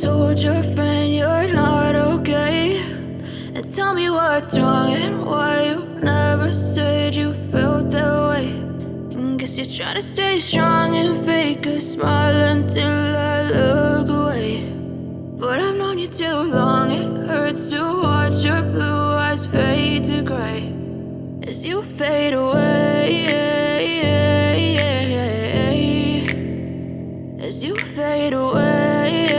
told your friend you're not okay, and tell me what's wrong and why you never said you felt that way. And guess you're trying to stay strong and fake a smile until I look away. But I've known you too long, it hurts to watch your blue eyes fade to gray as you fade away, as you fade away.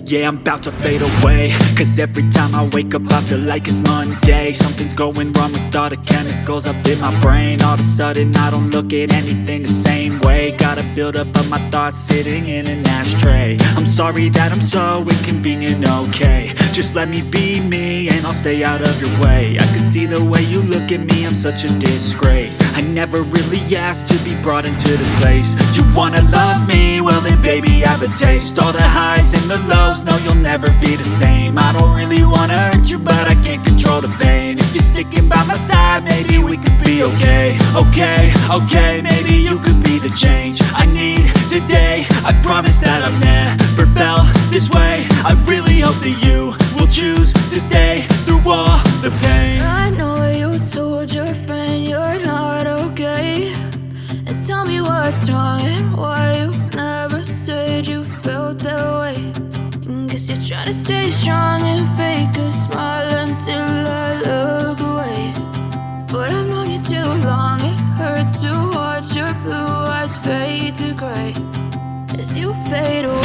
Yeah, I'm about to fade away, cause every time I wake up I feel like it's Monday. Something's going wrong with all the chemicals up in my brain. All of a sudden I don't look at anything the same way. Gotta build up of my thoughts sitting in an ashtray. I'm sorry that I'm so inconvenient, okay. Just let me be me and I'll stay out of your way. I can see the way you look at me, I'm such a disgrace. I never really asked to be brought into this place. You wanna love me? Well then baby I have a taste. All the highs and the lows, no you'll never be the same. I don't really wanna hurt you but I can't control the pain. If you're sticking by my side maybe we could be okay. Okay, maybe you could be the change I need today. I promise that I've never felt this way. I really hope that you will choose to stay through all the pain. I know you told your friend you're not okay, and tell me what's wrong and why you never said you felt that way. And guess you're trying to stay strong and fake a smile until I look away. But I've known you too long, it hurts to watch your blue eyes fade to gray as you fade away.